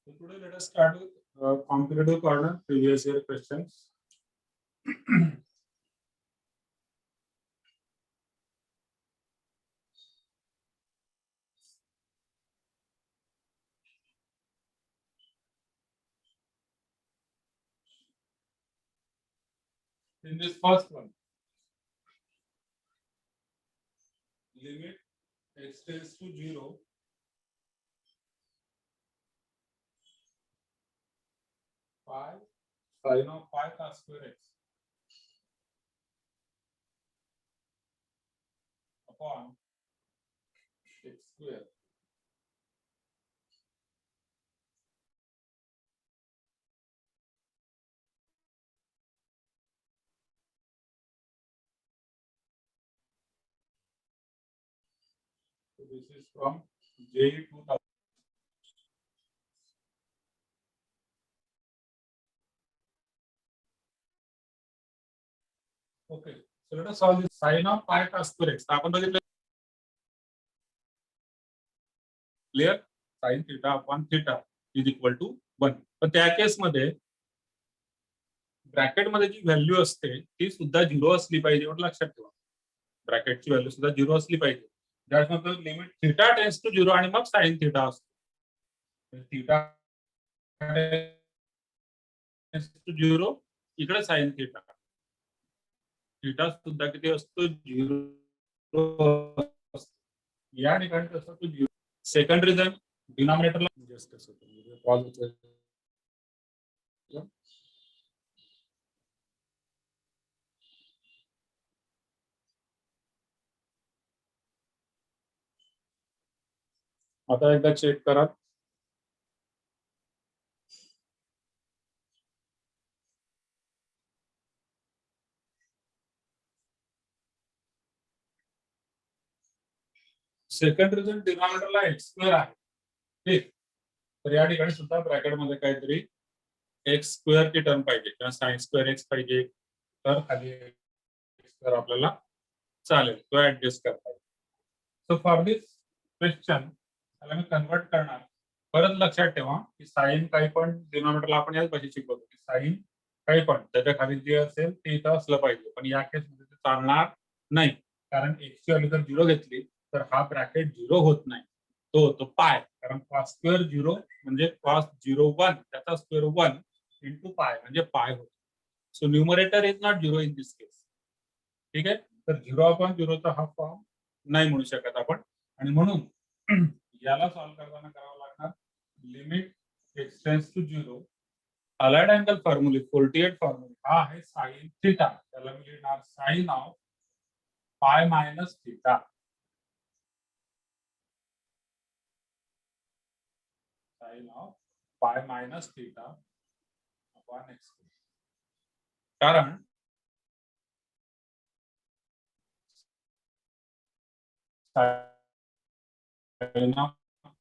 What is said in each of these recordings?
So today let us start with competitive corner previous year questions. In this first one, limit x tends to 0 pi sin of pi cos square x upon x square. So this is from JE 2000. Okay, so let us solve this sin of pi cos square x. आपण बघितलं clear sin theta upon theta is equal to 1. पण त्या केस मध्ये bracket मध्ये जी value असते ती सुद्धा 0 असली पाहिजे एवढं लक्षात ठेवा. ब्रॅकेटची व्हॅल्यू सुद्धा 0 असली पाहिजे. ज्यामध्ये लिमिट थीटा टेंड्स टू 0 आणि मग sin थीटा असतो. थीटा टेंड्स टू 0 इकडे sin थीटा. थीटा सुद्धा किती असतो 0 या ठिकाणी कसं तो 0. सेकंड रिझन डिनॉमिनेटरला जस्ट कसं होतं पॉज होतं. आता एकदा चेक करा. सेकंड रिझन डिनॉमिनेटरला x स्क्वेअर आहे. ठीक. तर या ठिकाणी सुद्धा ब्रॅकेट मध्ये काहीतरी एक्स स्क्वेअर ची टर्म पाहिजे किंवा साइन स्क्वेअर एक्स पाहिजे. तर खाली एक्स स्क्वेअर आपल्याला चालेल तो ऍडजस्ट करता येईल. सो फॉर दिस क्वेश्चन त्याला मी कन्वर्ट करणार. परत लक्षात ठेवा की साइन काही पण डिनॉमिनेटरला आपण याच भाषेत शिकवतो की साइन काही पण त्याच्या खाली जे असेल ते इथं असलं पाहिजे. पण या केसमध्ये ते चालणार नाही कारण एक्स ची व्हॅल्यू जर 0 घेतली तर हा ब्रॅकेट 0 होत नाही. तो होतो पाय कारण cos स्क्वेअर 0 म्हणजे cos 0 1 त्याचा स्क्वेअर 1 इंटू पाय म्हणजे पाय होतो. So numerator is not 0 in this case. ठीक आहे. तर 0 अपॉन 0 चा हा फॉर्म नाही म्हणू शकत आपण आणि म्हणून याला सॉल्व करताना करावं लागणार limit X tends to 0 allied angle फॉर्म्युले 48 फॉर्म्युले हा आहे साइन थीटा. त्याला मी लिहिणार sine of pi minus theta. Sine of pi minus theta upon X. कारण sine of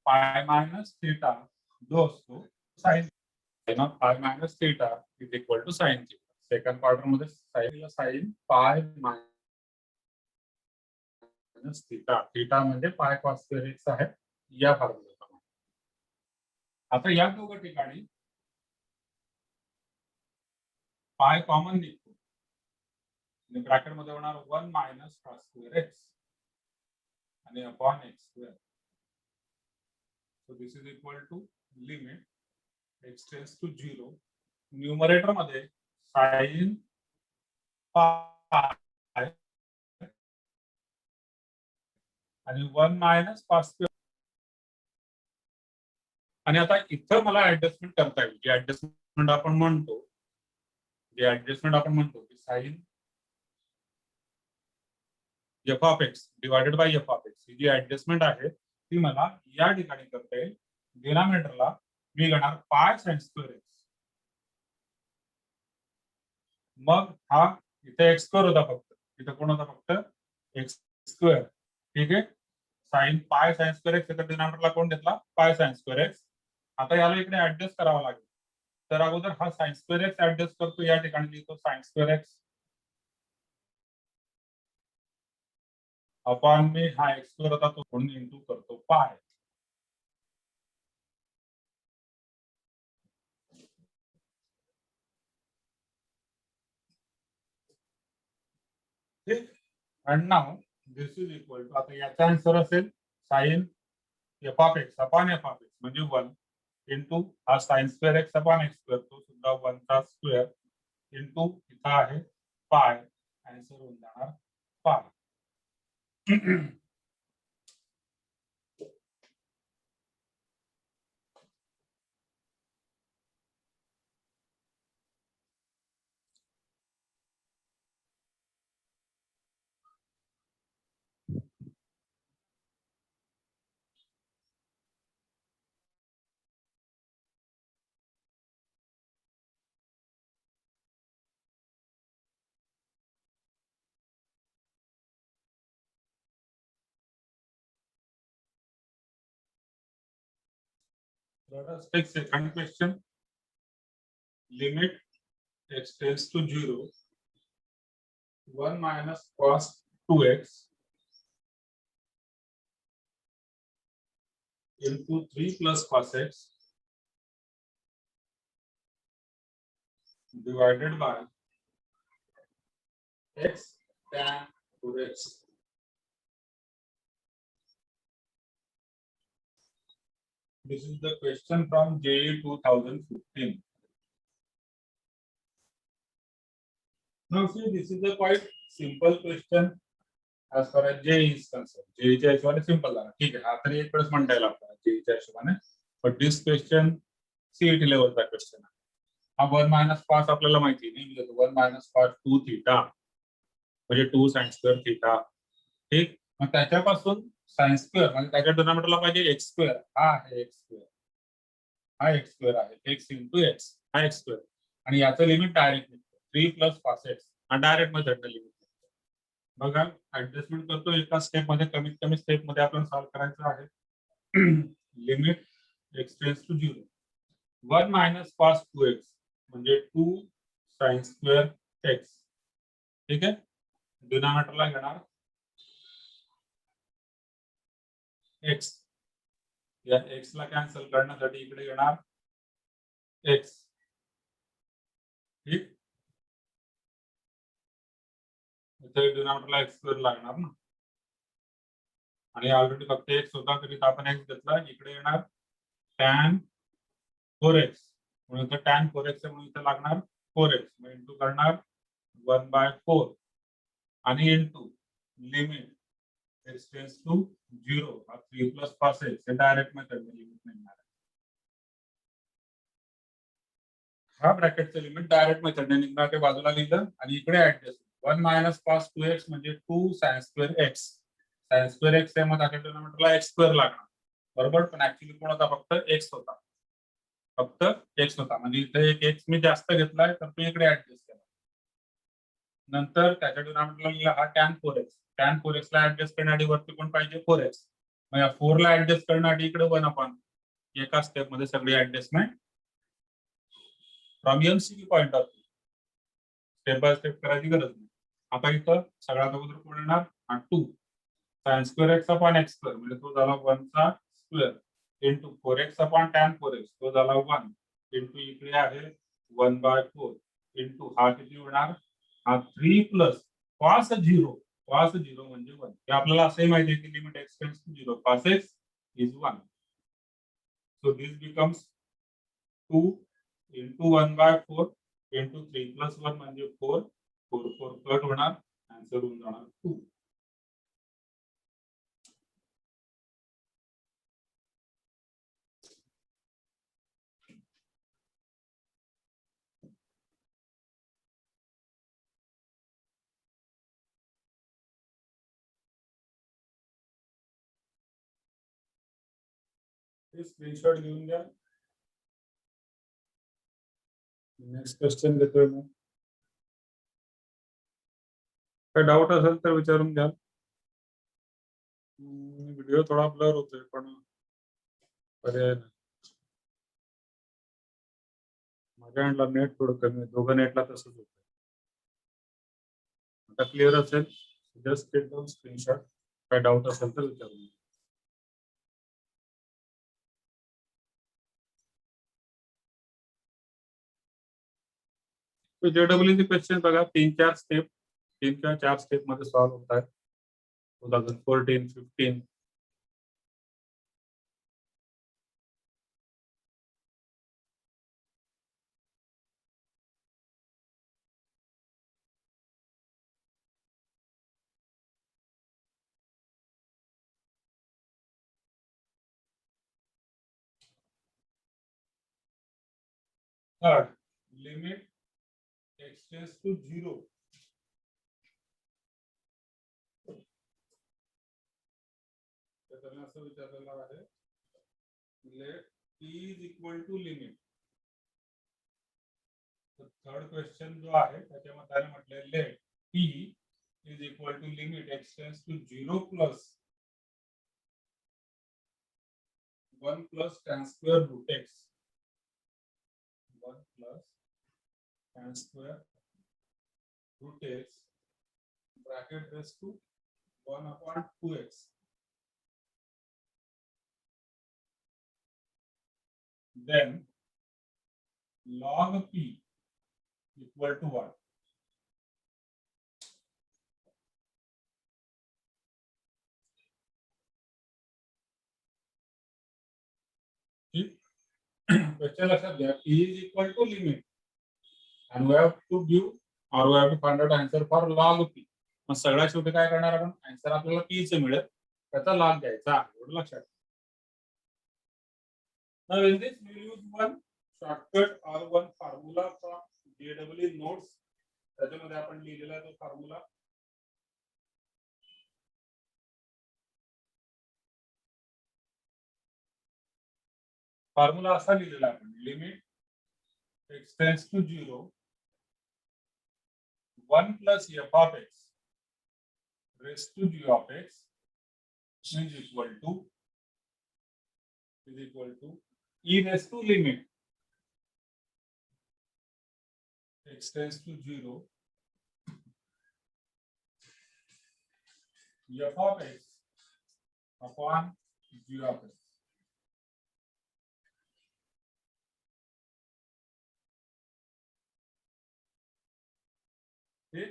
pi minus theta जो असतो sine sin of pi minus theta is equal to sin theta. Second quarter मध्ये sine pi minus theta. Theta म्हणजे pi cos square x आहे या फॉर्म्युलेप्रमाणे. आता या दोघं ठिकाणी पाय कॉमन निघतो आणि ब्रॅकेट मध्ये होणार 1 मायनस cos स्क्वेअर x आणि upon x square. So this is equal to limit x tends to 0 numerator मध्ये साइन पाय आणि 1 मायनस cos स्क्वेअर. आणि आता इथं मला ऍडजस्टमेंट करता येईल. जे ऍडजस्टमेंट आपण म्हणतो की sine f of x divided by f of x ही जी ऍडजस्टमेंट आहे ती मला या ठिकाणी करता येईल. डिनॉमिनेटरला मी घेणार पाय साइन स्क्वेअर एक्स. मग हा इथे एक्स स्क्वेअर होता फक्त. इथं कोण होता फक्त एक्स स्क्वेअर. ठीक आहे. साइन पाय साइन स्क्वेअर एक्स इथं डिनॉमिनेटरला कोण घेतला पाय साइन स्क्वेअर एक्स. आता याला इकडे ऍडजस्ट करावं लागेल. तर अगोदर हा साइन स्क्वेअर एक्स ऍडजस्ट करतो. या ठिकाणी लिहितो साइन स्क्वेअर एक्स अपॉन मी हा एक्स स्क्वेअर होता तो म्हणून इंटू करतो पाय. ठीक. And now this is equal to, आता याचा आन्सर असेल sine f of x upon f of x म्हणजे 1 इंटू हा sine square x upon x square तो सुद्धा 1 चा स्क्वेअर इंटू इथं आहे पाय, आन्सर होऊन जाणार पाय. Let us take second question. Limit x tends to 0, 1 minus cos 2x into 3 plus cos x divided by x tan 2x. This is the question from JEE 2015. Now see, this is a quite simple question as far as JEE is concerned. JEE च्या हिशोबाने simple आहे. ठीक आहे, हा तरी एक वेळेस म्हणता येईल आपल्याला JEE च्या हिशोबाने. बट दिस क्वेश्चन CET लेवलचा क्वेश्चन आहे. हा 1 मायनस कॉस आपल्याला माहिती नाही, 1 मायनस कॉस 2 थीटा म्हणजे 2 साइन स्क्वेअर थीटा. ठीक, मग त्याच्यापासून साइन स्क्वेअर म्हणजे त्याच्या डिनॉमिनेटरला पाहिजे एक्स स्क्वेअर. हा आहे एक्स स्क्वेअर, हा एक्स स्क्वेअर आहे, एक्स इंटू एक्स हा एक्स स्क्वेअर, आणि याचं लिमिट डायरेक्ट निघतं 3 प्लस कॉस एक्स हा डायरेक्ट मेथडने लिमिट निघतं. बघा ऍडजस्टमेंट करतो एका स्टेप मध्ये, कमीत कमी स्टेप मध्ये आपण सॉल्व्ह करायचं आहे. Limit x tends to 0, 1 minus cos 2x म्हणजे 2 साइन स्क्वेअर एक्स. ठीक आहे, डिनॉमिनेटरला घेणार एक्स, या एक्स ला कॅन्सल करण्यासाठी इकडे येणार एक्स. ठीक, इथे डिनॉमिनेटरला एक्स स्क्वेअर लागणार ना, आणि ऑलरेडी फक्त एक्स होता तरी आपण एक्स घेतला. इकडे येणार टॅन 4x म्हणून इथे टॅन 4x म्हणून इथे लागणार 4x, मग इंटू करणार 1/4 आणि into limit x tends to 0 हा 3 प्लस कॉस एक्स हे डायरेक्ट मेथडने लिमिट निघणार आहे. हा ब्रॅकेटचं लिमिट डायरेक्ट मेथडने निघणार, ते बाजूला लिहिलं आणि इकडे ऍडजस्ट 1 मायनस कॉस 2x म्हणजे 2 sign square x. Sign square x आहे, मग त्याच्या डिनॉमिनेटरला एक्स स्क्वेअर लागणार बरोबर, पण ऍक्च्युली कोण होता, फक्त एक्स होता, फक्त एक्स होता, म्हणजे इथे एक एक्स मी जास्त घेतलाय तर तो इकडे ऍडजस्ट केला. नंतर त्याच्या डिनॉमिनेटरला लिहिला हा टॅन 4x, टॅन 4x ला ऍडजस्ट करण्यासाठी वरती पण पाहिजे 4x, मग या 4 ला ऍडजस्ट करण्यासाठी इकडे 1 अपॉन. एका स्टेप मध्ये सगळी adjustment from MCQ point of view, step by step करायची गरज नाही. आता इथं सगळ्यात अगोदर कोण येणार, हा 2 sign square x upon x square म्हणजे तो झाला 1 चा square into 4x upon tan 4x तो झाला 1 इंटू इकडे आहे 1/4 इंटू हा किती होणार, हा 3 प्लस कॉस 0, कॉस 0 म्हणजे 1. हे आपल्याला असंही माहिती आहे की limit x tends to 0 cos x is 1. So this becomes 2 into 1/4 into 3 plus 1 म्हणजे 4, 4 4 कट होणार, आन्सर होऊन जाणार 2. स्क्रीनशॉट घेऊन घ्या. नेक्स्ट क्वेश्चन घेतोय मग. काय डाऊट असेल तर विचारून घ्या. व्हिडिओ थोडा ब्लर होतोय पण पर्याय नाही. माझ्या एंडला नेट थोडं कमी आहे, दोघं नेटला तसंच होतं. आता क्लिअर असेल जस्ट टेक डाऊन स्क्रीनशॉट. काय डाऊट असेल तर विचारून घ्या. तो जेडब्ल्यूची क्वेश्चन बघा, 3-4 स्टेप 3 किंवा 4 स्टेप मध्ये सॉल्व्ह होत आहेत. 2014, 15. Third, limit x tends to 0. त्यांना असं विचारलेलं आहे, let p is equal to limit. Third question जो आहे त्याच्यामध्ये त्याने म्हटले let p is equal to limit x tends to 0 plus 1 plus tan square root x. 1 plus tan square root x bracket raised to 1 upon 2x. Then log p equal to 1. Question लक्षात घ्या, p is equal to limit and we have to give or we have to find out answer for log p. मग सगळ्यात शेवटी काय करणार आपण, answer आपल्याला p चे मिळेल, त्याचा लॉग घ्यायचा, एवढं लक्षात. Now in this we will use one shortcut or one formula from JEE notes. त्याच्यामध्ये आपण लिहिलेला तो फॉर्म्युला असा लिहिलेला आपण, limit x tends to 0 1 plus f of x raised to g of x is equal to e raised to limit x tends to 0 f of x upon g of x. Okay.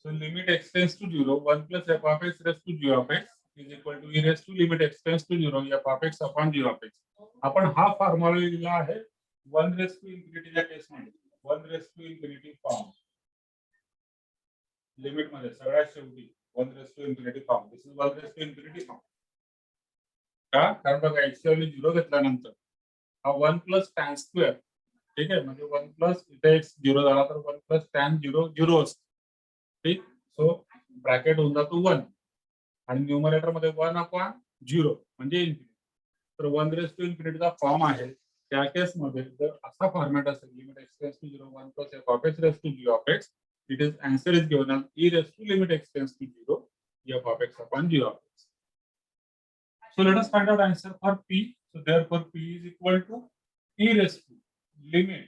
So limit x tends to 0 1 plus f of x raised to g of x is equal to e raised to limit x tends to 0 f of x upon g of x. आपण हा formula लिहिला आहे 1 raised to infinity च्या केस मध्ये, 1 raised to infinity form limit मध्ये सगळ्यात शेवटी 1 raised to infinity form. This is 1 raised to infinity form. का? कारण बघा x ची व्हॅल्यू 0 घेतल्यानंतर हा 1 प्लस tan स्क्वेअर, ठीक आहे, म्हणजे 1 प्लस इथे x 0 झाला तर 1 प्लस tan 0 0 असतो. ठीक, सो ब्रॅकेट होऊन जातो 1 आणि न्यूमरेटर मध्ये 1 अपॉन 0 म्हणजे इन्फिनिटी. तर 1 रेस टू इन्फिनिटीचा फॉर्म आहे, त्या केस मध्ये जर असा फॉर्मॅट असेल limit x tends to 0 1 plus f of x raise to g of x, it is answer is given as e raise to limit x tends to 0 f of x upon g of x. So let us find out answer for p. So therefore p is equal to e raised to limit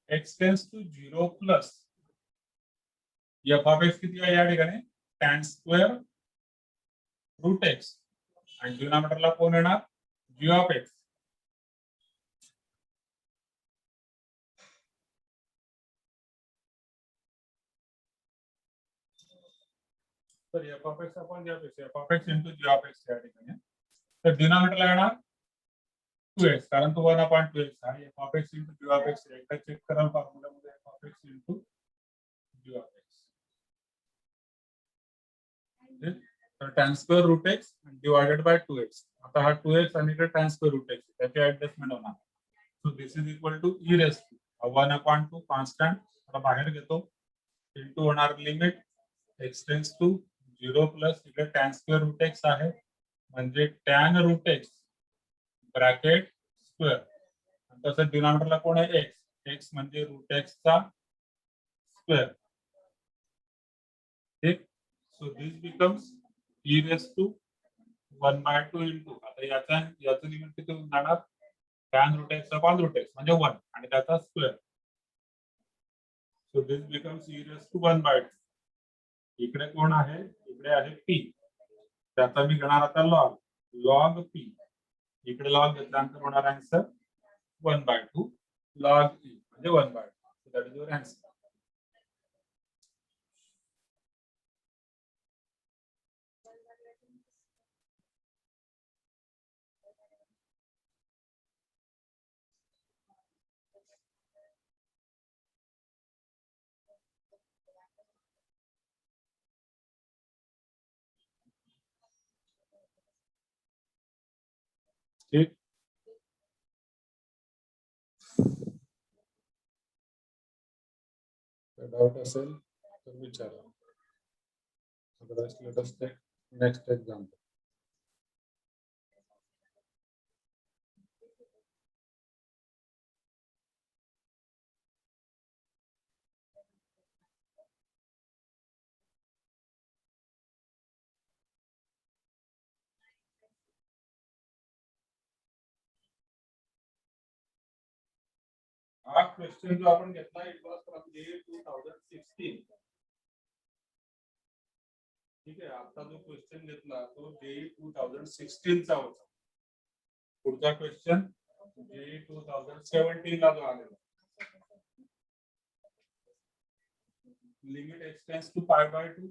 x tends to 0 plus f of x किती आहे या ठिकाणी tan square root x आणि डिनॉमिनेटरला कोण येणार g of x. तर f of x upon g of x, f of x into g of x या ठिकाणी. तर डिनॉमिनेटरला येणार 2x, कारण तो 1 upon 2x आहे. f of x into g of x एकदा चेक करा फॉर्म्युलामध्ये, f of x into g of x. तर tan square root x divided by 2x. आता हा 2x आणि इकडे tan स्क्वेअर रूट x त्याची ऍडजस्टमेंट होणार. So this is equal to e raise to 1 upon 2 constant आता बाहेर घेतो इनटू होणार limit x tends to 0 plus इकडे tan स्क्वेअर रूट x आहे म्हणजे tan root x bracket square. तसं डिनॉमिनेटरला कोण आहे x म्हणजे रूट x चा स्क्वेअर. ठीक, so this becomes e raised to 1 by 2 into आता याचं लिमिट किती होऊन जाणार tan root x upon root x म्हणजे 1 आणि त्याचा square. so this becomes e raised to 1 by 2. इकडे कोण आहे, इकडे आहे p, त्याचा मी घेणार आता log p. इकडे log घेतल्यानंतर होणार आन्सर 1 by 2 log e म्हणजे 1 by 2. so that is your answer. ठीक, डाउट असेल तर विचारा. Otherwise, let us take next example. हा क्वेश्चन जो आपण घेतला इट वॉज फ्रॉम जे 2016. ठीक आहे, आता जो क्वेश्चन घेतला तो जे 2016 चा होता. पुढचा क्वेश्चन जे 2017 ला जो आलेला. Limit x tends to pi by 2.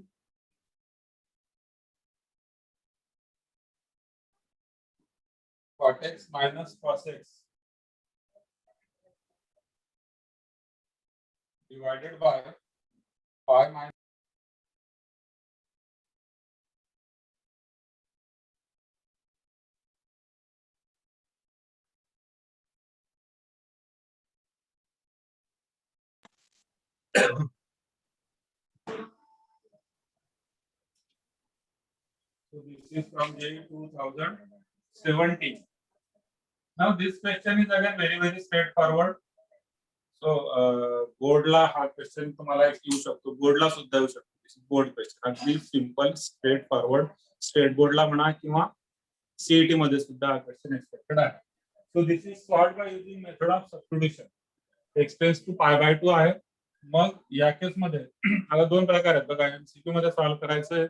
cot x minus cos x divided by pi minus so this is from J 2017. Now this question is again very straightforward. So बोर्डला हा क्वेश्चन तुम्हाला येऊ शकतो, बोर्डला सुद्धा येऊ शकतो. बोर्ड क्वेश्चन अगदी सिंपल स्ट्रेट फॉरवर्ड, स्टेट बोर्डला म्हणा किंवा सीईटी मध्ये सुद्धा हा क्वेश्चन एक्सपेक्टेड आहे. So this is solved by using method of substitution. X tends to pi by 2 आहे. मग या केस मध्ये आता दोन प्रकार आहेत बघा. एमसीक्यू मध्ये सॉल्व्ह करायचं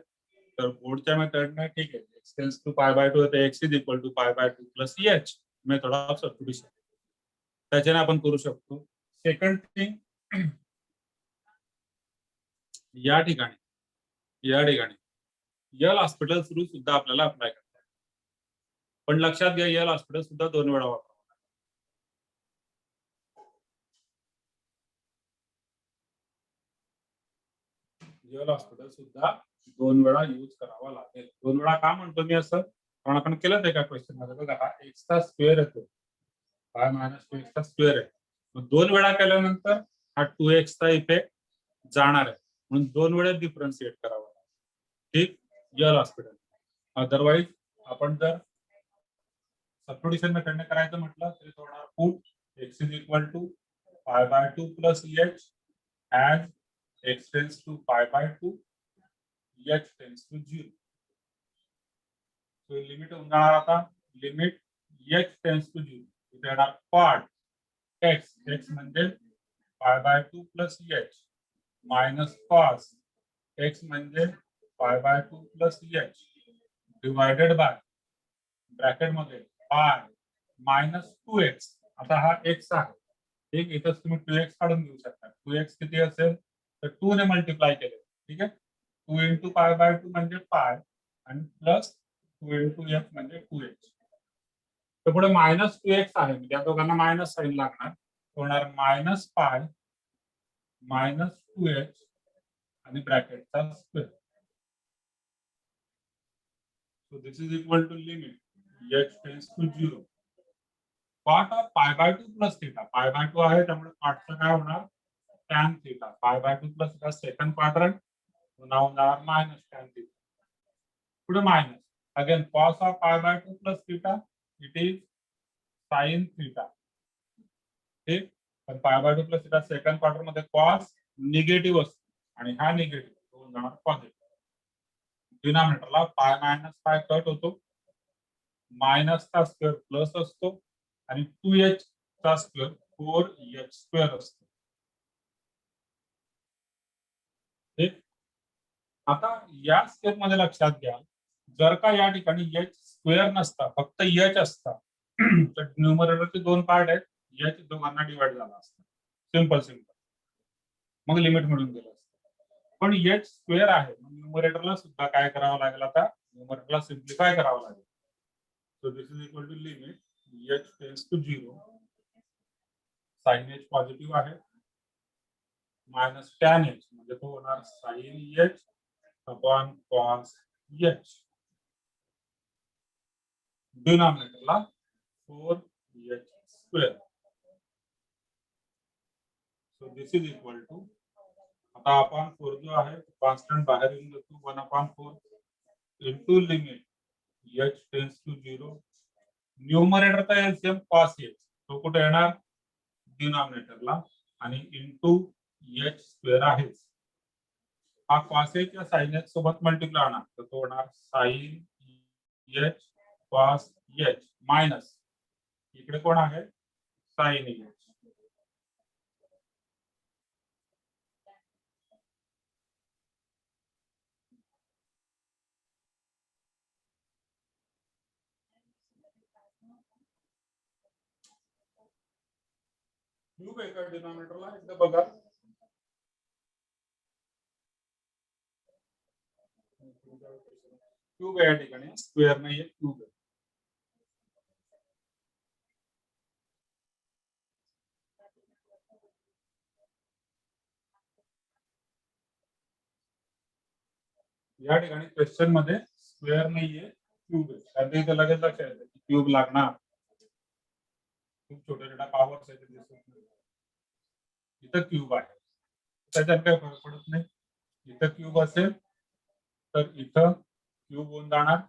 तर बोर्डच्या मेथडने ठीक आहे, x tends to pi by 2 होते, x is equal to pi by 2 plus h method of substitution, त्याच्याने आपण करू शकतो. सेकंड थिंग, या ठिकाणी यल हॉस्पिटल थ्रू सुद्धा आपल्याला अप्लाय करता येईल. पण लक्षात घ्या यल हॉस्पिटल सुद्धा 2 वेळा वापरावं. यल हॉस्पिटल सुद्धा 2 वेळा यूज करावा लागेल. 2 वेळा का म्हणतो मी असं, कारण आपण केलं ते का क्वेश्चन मध्ये बघा, हा एक्स चा स्क्वेअर येतो, पाय मायनस 2 चा स्क्वेअर आहे. मग 2 वेळा केल्यानंतर हा 2x चा इफेक्ट जाणार आहे, म्हणून 2 वेळा डिफरन्शिएट करावा लागेल. ठीक, यल हॉस्पिटल. अदरवाइज आपण जर सबस्टिट्यूशन मेथडने करायचं म्हटलं तरी होणार put x is equal to pi by 2 plus h as x tends to pi by 2, h tends to 0. So limit होणार आता, limit h tends to 0. इथे येणार part x म्हणजे pi by 2 plus h minus cos x म्हणजे pi by 2 plus h divided by bracket मध्ये pi minus 2x. आता हा x आहे, ठीक, इथं तुम्ही 2x काढून घेऊ शकता. 2x किती असेल तर 2 ने मल्टिप्लाय केले, ठीक आहे. 2 इंटू पाय बाय 2 म्हणजे पाय आणि प्लस 2 इंटू एच म्हणजे 2h. तर पुढे मायनस 2x आहे, म्हणजे या दोघांना मायनस साईन लागणार, होणार मायनस पाय मायनस 2h आणि ब्रॅकेटचा square. So this is equal to limit h tends to 0 cot of pi by 2 plus theta. Pi by 2 आहे त्यामुळे कॉटचं काय होणार, tan theta. Pi by 2 plus theta second quadrant, now minus tan theta. पुढे minus again cos of pi by 2 plus theta, it is sin theta. ठीक, पण पाय by 2 plus theta second quarter मध्ये cos निगेटिव्ह असतो आणि हा negative होणार positive. डिनॉमिनेटरला pi minus pi cut होतो, मायनस चा स्क्वेअर प्लस असतो आणि 2h चा स्क्वेअर 4h स्क्वेअर असतो. ठीक, आता या स्टेप मध्ये लक्षात घ्या, जर का या ठिकाणी h स्क्वेअर नसता, फक्त h असता, तर न्यूमरेटरचे 2 पार्ट आहेत, h दोघांना डिवाइड झाला असता. सिंपल मग लिमिट मिळून गेलं असतं. पण h स्क्वेअर आहे, न्यूमरेटरला सुद्धा काय करावं लागेल, आता न्यूमरेटरला सिम्प्लिफाय करावं लागेल. So this is equal to limit h tends to 0 sine h positive आहे मायनस टॅन h म्हणजे तो होणार sine h upon cos h. डिनॉमिनेटरला 4h². So this is equal to, आता आपण 4 जो आहे कॉन्स्टंट बाहेर येऊन जातो 1/4 into limit h tends to 0. न्यूमरेटरचा एलसीएम cos h तो कुठे येणार डिनॉमिनेटरला आणि इंटू h² आहे. हा cos h या sin h सोबत मल्टिप्लाय होणार तर तो होणार sin h cos h minus इकडे कोण आहे sin h. क्यूब आहे का डिनॉमिनेटरला एकदा बघा. क्यूब आहे या ठिकाणी स्क्वेअर नाहीये क्यूब आहे. या ठिकाणी क्वेश्चन मध्ये स्क्वेअर नाहीये क्यूब आहे. कारण इथे लगेच लक्षात येतं की क्यूब लागणार. खूप छोट्या छोट्या पॉवर्स आहेत दिसत नाही. इथं क्यूब आहे त्याच्यात काही फरक पडत नाही. इथं क्यूब असेल तर इथं क्यूब होऊन जाणार.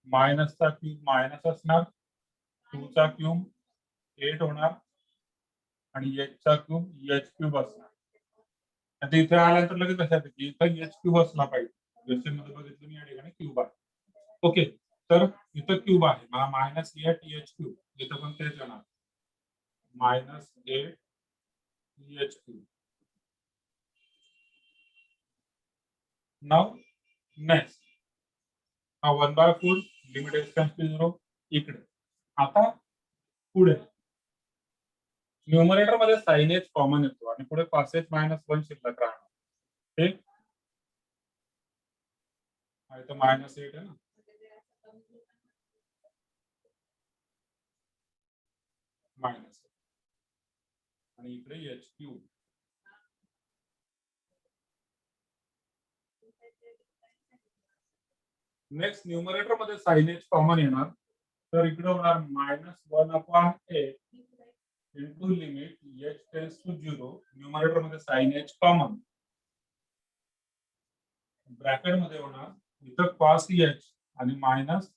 मायनसचा क्यूब मायनस असणार. 2 चा क्यूब 8 होणार आणि h चा क्यूब h³ असणार. आता इथे आल्यानंतर लगेच लक्षात येतं की इथं h³ असला पाहिजे. क्वेश्चन मध्ये बघितलं मी या ठिकाणी क्यूब आहे. ओके तर इथं क्यूब आहे मायनस 8 h³ इथं पण तेच येणार मायनस 8 h³. नाउ नेक्स्ट हा 1/4 लिमिट x टेन्स टू 0 इकडे. आता पुढे न्यूमरेटर मध्ये sin h कॉमन येतो आणि पुढे cos h -1 शिल्लक राहणार. ठीक आहे तर -8 आहे ना मायनस आणि इकडे h³. नेक्स्ट न्यूमरेटर मध्ये sin h कॉमन येणार तर इकडे होणार -1/8 into limit h tends to 0. Numerator मध्ये sin h कॉमन ब्रॅकेट मध्ये होणार इथं cos h आणि मायनस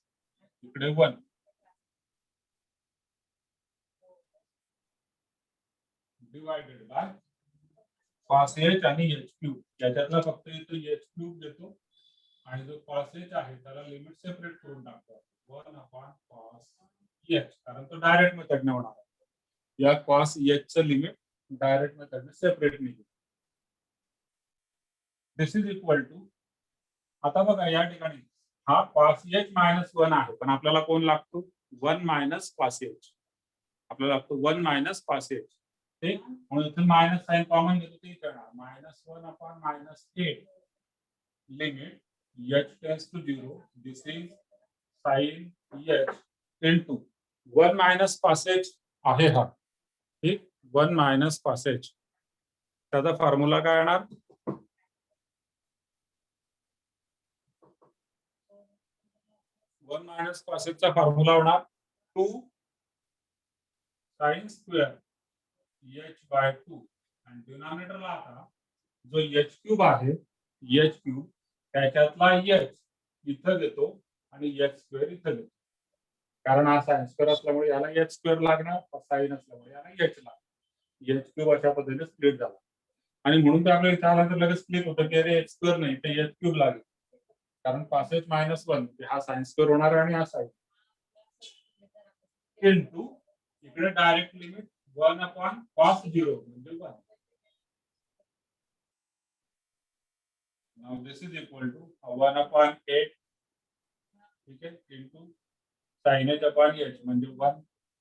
इकडे 1 डिवायडेड बाय cos h आणि h³. याच्यातला फक्त इथं h³ घेतो आणि जो cos h आहे त्याला लिमिट सेपरेट करून टाकतो 1/cos h कारण तो डायरेक्ट मेथडने होणार आहे. या cos h चं लिमिट डायरेक्ट मेथडने सेपरेट नाही. दिस इज इक्वल टू, आता बघा या ठिकाणी हा cos h -1 आहे पण आपल्याला कोण लागतो 1 - cos h. आपल्याला लागतो 1 - cos h. ठीक म्हणून इथे मायनस साइन कॉमन घेतो ते करणार -1/-8 लिमिट h tends to 0. This is sin h into 1 - cos h आहे हा. ठीक 1 - cos h त्याचा फॉर्म्युला काय येणार 1 - cos h चा फॉर्म्युला होणार 2 sin स्क्वेअर h/2 आणि डिनॉमिनेटरला आता जो h³ आहे h³ त्याच्यातला h इथं घेतो आणि h² इथं घेतो. कारण हा sin स्क्वेअर असल्यामुळे याला h² लागणार sin असल्यामुळे याला h लागणार. h³ अशा पद्धतीने स्प्लिट झाला आणि म्हणून ते आपल्याला इथे आल्यानंतर लगेच क्लिक होतं की अरे h² नाही ते h³ लागेल कारण cos h -1 हा sin स्क्वेअर होणार आणि हा sin इंटू इकडे डायरेक्ट लिमिट 1/cos 0 म्हणजे 1. Now this is equal to 1/8 ठीक आहे इंटू sin h/h म्हणजे 1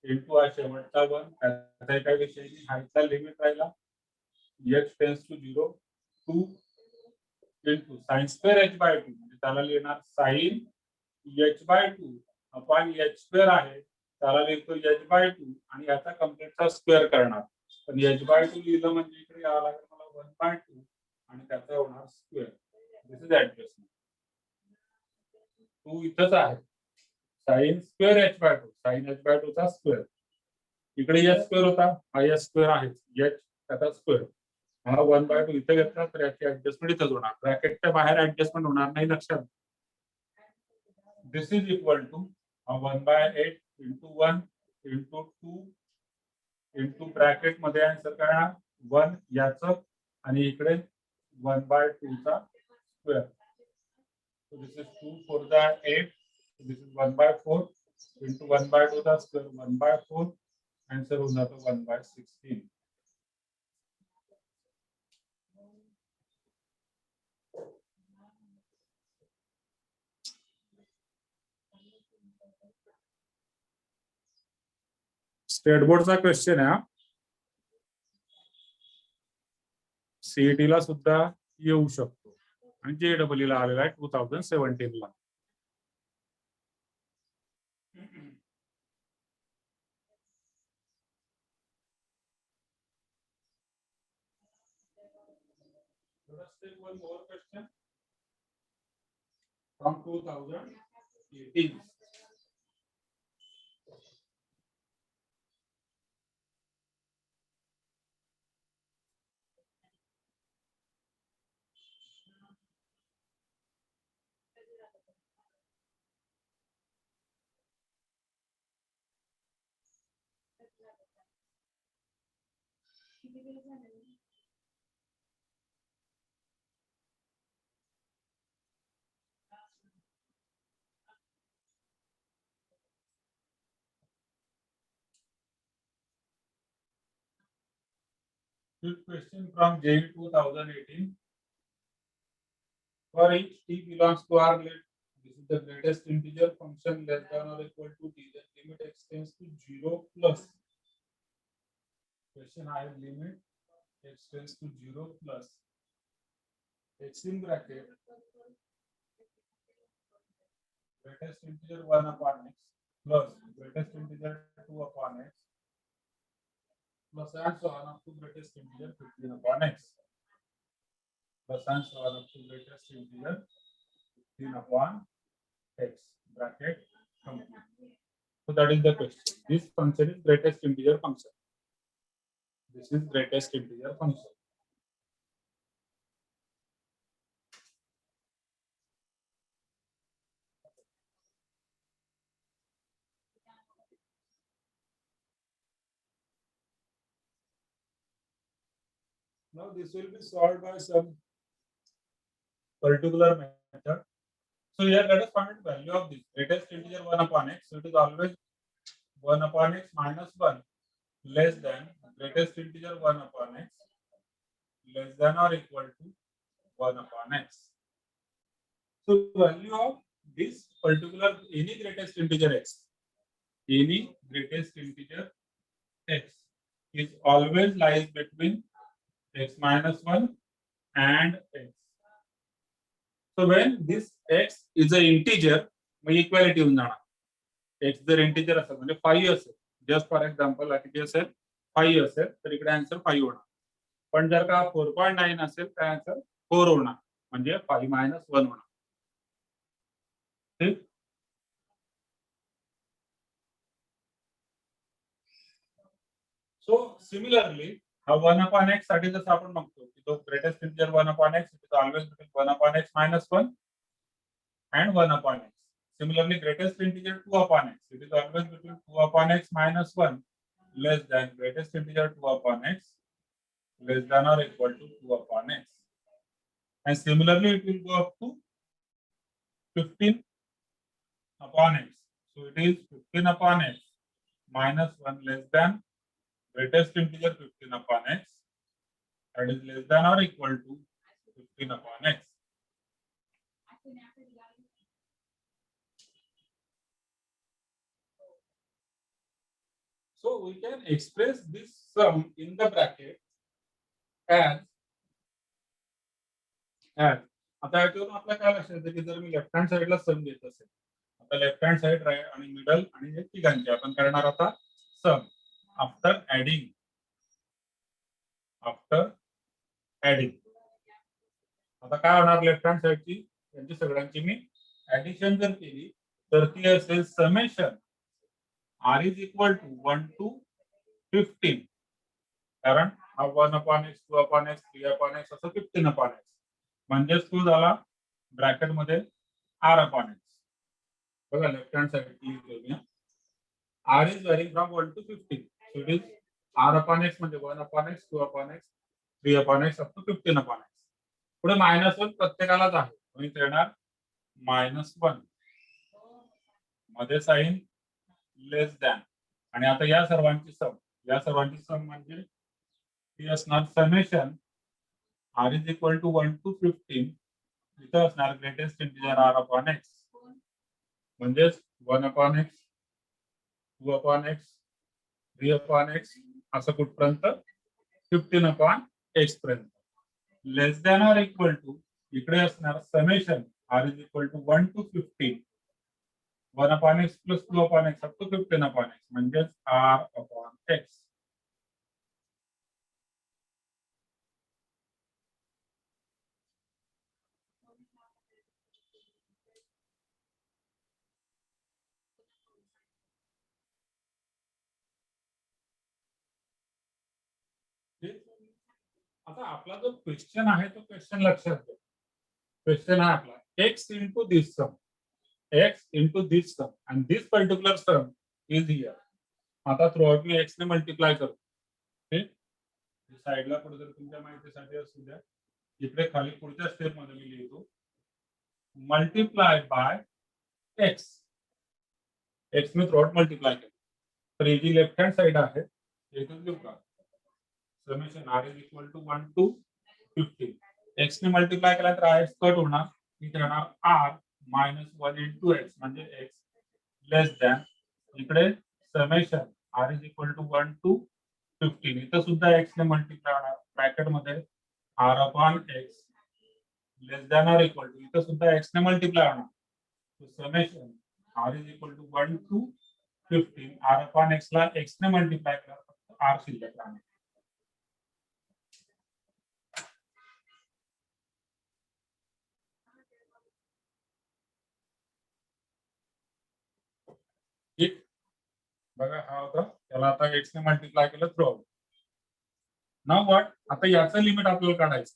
इंटू हा शेवटचा 1 त्याचा काही विषय नाही हाईटचा लिमिट राहिला h tends to 0 2 into sin square h/2 म्हणजे त्याला लिहिणार sin h/2 अपॉन h² आहे त्याला लिहितो h/2 आणि याचा कम्प्लीटचा स्क्वेअर करणार. पण h/2 लिहिलं म्हणजे इकडे यावं लागेल मला 1/2 आणि त्याचा होणार स्क्वेअर. This is adjustment. 2 इथंच आहे sine square h by two, sine h by two चा स्क्वेअर. इकडे एच स्क्वेअर होता, हा एच स्क्वेअर आहे, एच त्याचा स्क्वेअर. हा 1/2 इथे घेतला तर याची ऍडजस्टमेंट इथंच होणार, ब्रॅकेटच्या बाहेर ऍडजस्टमेंट होणार नाही, लक्षात. This is equal to 1/8 into 1 into 2 into bracket मध्ये आन्सर काय 1 याचं आणि इकडे 1/2 चा square. So this is 2 4 8. So this is 1/4 into 1/2 चा स्क्वेअर 1/4. आन्सर होऊन जातो 1/16. स्टेट बोर्डचा क्वेश्चन आहे. सीईटी ला सुद्धा येऊ शकतो आणि जेडब्ल्यू ला आलेला आहे 2017 ला. Let's take one more question from 2018. Good question from JEE 2018. For each t belongs to R, this is the greatest integer function less than or equal to t. The limit extends to 0 plus. Question I have limit extends to 0 plus x in bracket greatest integer 1 upon x plus greatest integer 2 upon x plus and so on up to greatest integer 15 upon x plus and so on up to greatest integer 15 upon x bracket complete. So that is the question. This function is greatest integer function. This is greatest integer function. Now this will be solved by some particular method. So here let us find the value of this greatest integer 1 upon x. So it is always 1 upon x minus 1 less than greatest integer 1 upon x less than or equal to 1 upon x. So value of this particular any greatest integer x is always lies between x minus 1 and x. So when this x is an integer, मग equality होऊन जाणार. x जर integer असेल म्हणजे 5 असेल, just for example किती असेल 5 असेल तर इकडे आन्सर 5 होणार. पण जर का 4.9 असेल तर आन्सर 4 होणार म्हणजे 5 मायनस 1 होणार. ठीक. सो सिमिलरली हा 1 अपॉन x साठी जसं आपण बघतो की तो greatest integer 1 upon x it is always between 1 upon x minus 1 and 1 upon x. Similarly, greatest integer 2 upon x. It is always between 2 upon x minus 1 less than greatest integer 2 upon x less than or equal to 2 upon x. And similarly, it will go up to 15 upon x. So it is 15 upon x minus 1 less than greatest integer 15 upon x that is less than or equal to 15 upon x. So we can express this sum in the bracket as आता याच्यावरून आपल्याला काय लक्षात येतं की जर मी left hand साइडला सम घेत असेल, आता लेफ्ट हँड साइड राईट आणि मिडल आणि हे तिघांचे आपण करणार आता सम आफ्टर ऍडिंग. आता काय होणार लेफ्ट हँड साइडची यांची सगळ्यांची मी ऍडिशन जर केली तर ती असेल summation r is equal to 1 to 15, कारण हा 1/x 2/x 3/x असं 15/x, म्हणजेच तो झाला ब्रॅकेट मध्ये r/x. बघा लेफ्ट हँड साइड क्लिक करूया. r is varying from 1 to 15, so it is r/x म्हणजे 1/x 2/x 3/x up to 15/x. पुढे -1 प्रत्येकालाच आहे, म्हणून येणार -1 मध्ये साइन लेस दॅन. आणि आता या सर्वांची सम म्हणजे ती असणार summation r is equal to 1 to 15, इथं असणार ग्रेटेस्ट इंटिजर r/x, म्हणजेच 1/x 2/x 3/x असं कुठपर्यंत 15/x पर्यंत. Less than or equal to इकडे असणार summation r is equal to 1 to 15 1/x plus 2/x up to 15/x, म्हणजेच r/x. आता आपला जो क्वेश्चन आहे तो क्वेश्चन लक्षात घ्या. क्वेश्चन आहे आपला x into this sum, x into this sum and this particular sum is here. आता थ्रूआउट मी x ने मल्टिप्लाय करतो. ठीक, साइडला पुढे जर तुमच्या माहितीसाठी असू द्या, इकडे खाली पुढच्या स्टेप मध्ये मी लिहितो मल्टिप्लाय बाय x. x ने थ्रूआउट मल्टिप्लाय केलं, तर ही जी लेफ्ट हँड साइड आहे इथून लिहू का summation r is equal to 1 to 15. x ने मल्टिप्लाय केला तर x कट होणार, इथे येणार r -1 into x म्हणजे x लेस दॅन, इकडे summation r is equal to 1 to 15, इथं सुद्धा x ने मल्टिप्लाय होणार ब्रॅकेट मध्ये r/x less than or equal to, इथं सुद्धा x ने मल्टिप्लाय होणार, summation r is equal to 1 to 15, r/x ला x ने मल्टिप्लाय करा, फक्त r शिल्लक राहणार. ठीक, बघा हा होता, त्याला आता x ने मल्टिप्लाय केलं थ्रूआउट. नाउ व्हॉट, आता याचं लिमिट आपल्याला काढायचं.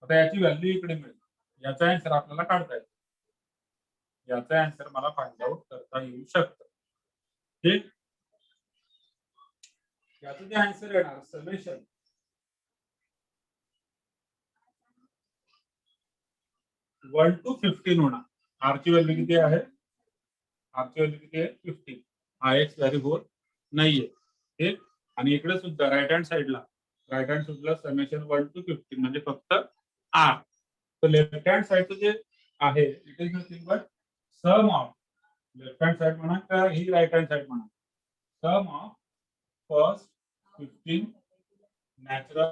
आता याची व्हॅल्यू इकडे मिळेल, याचा आन्सर आपल्याला काढता येईल, याचा आन्सर मला फाइंड आउट करता येऊ शकतं. ठीक, याचं जे आन्सर येणार समेशन 1 to 15 होणार. r ची व्हॅल्यू किती आहे, r ची व्हॅल्यू किती आहे 15. हा x व्हॅल्यू होत नाहीये. ठीक, आणि इकडे सुद्धा राईट हँड साइडला समेशन 1 to 15 म्हणजे फक्त r. तर लेफ्ट हँड साइडचं जे आहे it is nothing but sum of, left hand side म्हणा का ही राईट हँड साइड म्हणा, सम ऑफ फर्स्ट 15 नॅचरल